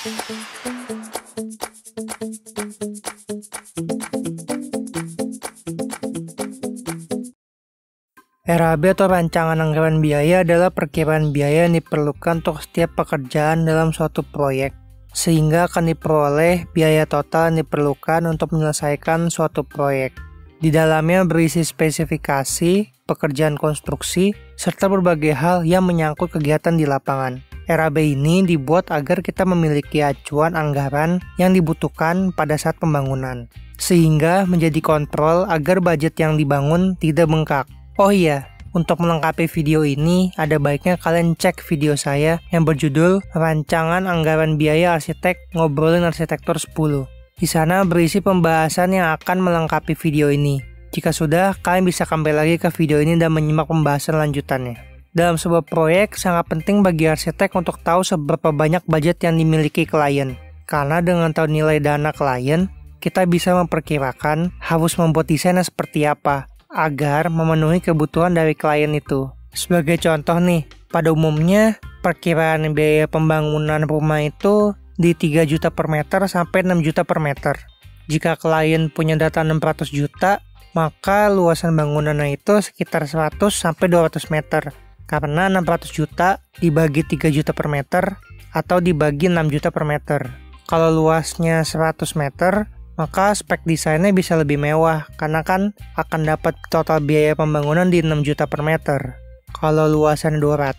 RAB atau rancangan anggaran biaya adalah perkiraan biaya yang diperlukan untuk setiap pekerjaan dalam suatu proyek, sehingga akan diperoleh biaya total yang diperlukan untuk menyelesaikan suatu proyek. Di dalamnya berisi spesifikasi, pekerjaan konstruksi, serta berbagai hal yang menyangkut kegiatan di lapangan. RAB ini dibuat agar kita memiliki acuan anggaran yang dibutuhkan pada saat pembangunan, sehingga menjadi kontrol agar budget yang dibangun tidak bengkak. Oh iya, untuk melengkapi video ini, ada baiknya kalian cek video saya yang berjudul Rancangan Anggaran Biaya Arsitek Ngobrolin Arsitektur 10. Di sana berisi pembahasan yang akan melengkapi video ini. Jika sudah, kalian bisa kembali lagi ke video ini dan menyimak pembahasan lanjutannya. Dalam sebuah proyek, sangat penting bagi arsitek untuk tahu seberapa banyak budget yang dimiliki klien. Karena dengan tahu nilai dana klien, kita bisa memperkirakan harus membuat desainnya seperti apa agar memenuhi kebutuhan dari klien itu. Sebagai contoh nih, pada umumnya perkiraan biaya pembangunan rumah itu di 3 juta per meter sampai 6 juta per meter. Jika klien punya data 600 juta, maka luasan bangunannya itu sekitar 100 sampai 200 meter. Karena 600 juta dibagi 3 juta per meter atau dibagi 6 juta per meter. Kalau luasnya 100 meter, maka spek desainnya bisa lebih mewah karena kan akan dapat total biaya pembangunan di 6 juta per meter. Kalau luasan 200,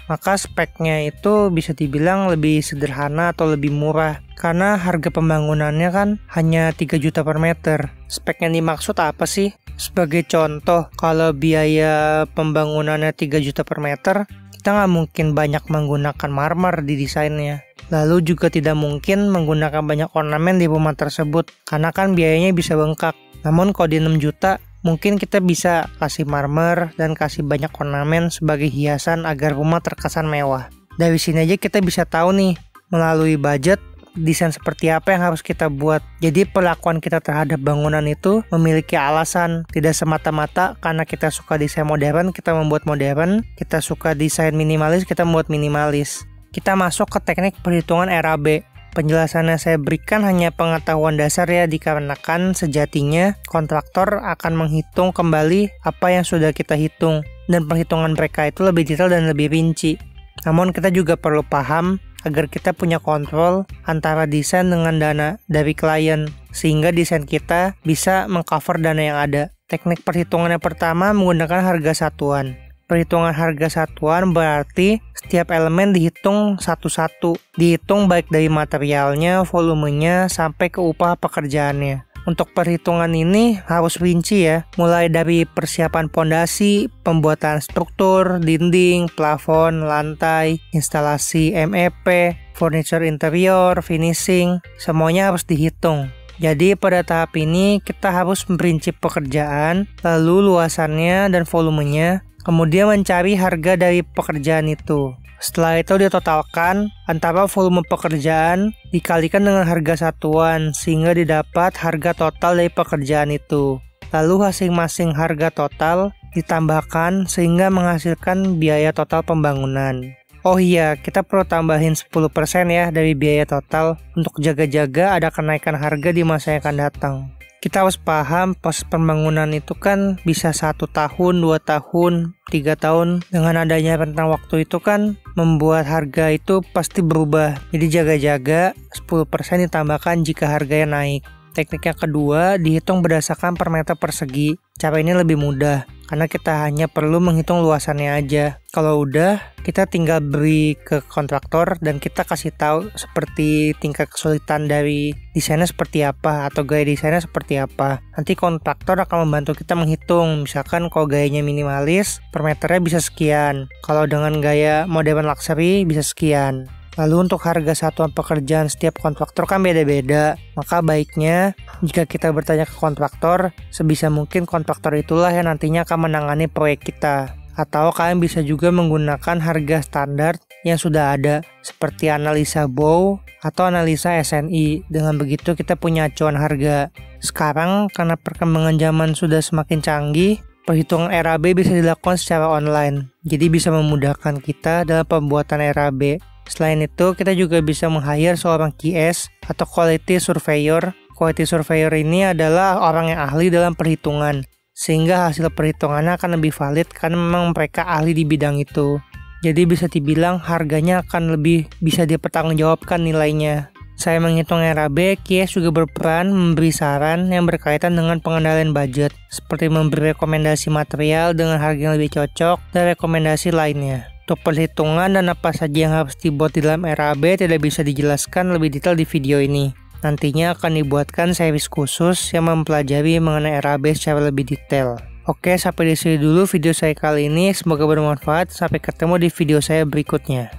maka speknya itu bisa dibilang lebih sederhana atau lebih murah karena harga pembangunannya kan hanya 3 juta per meter. Spek yang dimaksud apa sih? Sebagai contoh, kalau biaya pembangunannya 3 juta per meter, kita nggak mungkin banyak menggunakan marmer di desainnya. Lalu juga tidak mungkin menggunakan banyak ornamen di rumah tersebut, karena kan biayanya bisa bengkak. Namun kalau di 6 juta, mungkin kita bisa kasih marmer dan kasih banyak ornamen sebagai hiasan agar rumah terkesan mewah. Dari sini aja kita bisa tahu nih, melalui budget, desain seperti apa yang harus kita buat. Jadi perlakuan kita terhadap bangunan itu memiliki alasan, tidak semata-mata karena kita suka desain modern, kita membuat modern, kita suka desain minimalis, kita membuat minimalis. Kita masuk ke teknik perhitungan RAB. Penjelasannya saya berikan hanya pengetahuan dasar ya, dikarenakan sejatinya kontraktor akan menghitung kembali apa yang sudah kita hitung, dan perhitungan mereka itu lebih detail dan lebih rinci. Namun kita juga perlu paham agar kita punya kontrol antara desain dengan dana dari klien, sehingga desain kita bisa mengcover dana yang ada. Teknik perhitungan yang pertama menggunakan harga satuan. Perhitungan harga satuan berarti setiap elemen dihitung satu-satu. Dihitung baik dari materialnya, volumenya, sampai ke upah pekerjaannya. Untuk perhitungan ini harus rinci ya, mulai dari persiapan pondasi, pembuatan struktur, dinding, plafon, lantai, instalasi MEP, furniture interior, finishing, semuanya harus dihitung. Jadi pada tahap ini kita harus memperinci pekerjaan, lalu luasannya dan volumenya, kemudian mencari harga dari pekerjaan itu. Setelah itu ditotalkan antara volume pekerjaan dikalikan dengan harga satuan sehingga didapat harga total dari pekerjaan itu. Lalu masing-masing harga total ditambahkan sehingga menghasilkan biaya total pembangunan. Oh iya, kita perlu tambahin 10% ya dari biaya total untuk jaga-jaga ada kenaikan harga di masa yang akan datang. Kita harus paham proses pembangunan itu kan bisa 1 tahun, 2 tahun, 3 tahun. Dengan adanya rentang waktu itu kan membuat harga itu pasti berubah. Jadi jaga-jaga 10% ditambahkan jika harganya naik. Teknik yang kedua dihitung berdasarkan per meter persegi. Cara ini lebih mudah karena kita hanya perlu menghitung luasannya aja. Kalau udah, kita tinggal beri ke kontraktor dan kita kasih tahu seperti tingkat kesulitan dari desainnya seperti apa atau gaya desainnya seperti apa. Nanti kontraktor akan membantu kita menghitung. Misalkan kalau gayanya minimalis, per meternya bisa sekian. Kalau dengan gaya modern luxury bisa sekian. Lalu untuk harga satuan pekerjaan setiap kontraktor kan beda-beda. Maka baiknya jika kita bertanya ke kontraktor, sebisa mungkin kontraktor itulah yang nantinya akan menangani proyek kita. Atau kalian bisa juga menggunakan harga standar yang sudah ada seperti analisa BOW atau analisa SNI. Dengan begitu kita punya acuan harga. Sekarang karena perkembangan zaman sudah semakin canggih, perhitungan RAB bisa dilakukan secara online. Jadi bisa memudahkan kita dalam pembuatan RAB. Selain itu, kita juga bisa meng-hire seorang QS atau Quality Surveyor. Quality Surveyor ini adalah orang yang ahli dalam perhitungan, sehingga hasil perhitungannya akan lebih valid karena memang mereka ahli di bidang itu. Jadi bisa dibilang harganya akan lebih bisa dipertanggungjawabkan nilainya. Saya menghitung RAB, QS juga berperan memberi saran yang berkaitan dengan pengendalian budget, seperti memberi rekomendasi material dengan harga yang lebih cocok dan rekomendasi lainnya. Untuk perhitungan dan apa saja yang harus dibuat di dalam RAB tidak bisa dijelaskan lebih detail di video ini. Nantinya akan dibuatkan series khusus yang mempelajari mengenai RAB secara lebih detail. Oke, sampai di sini dulu video saya kali ini. Semoga bermanfaat. Sampai ketemu di video saya berikutnya.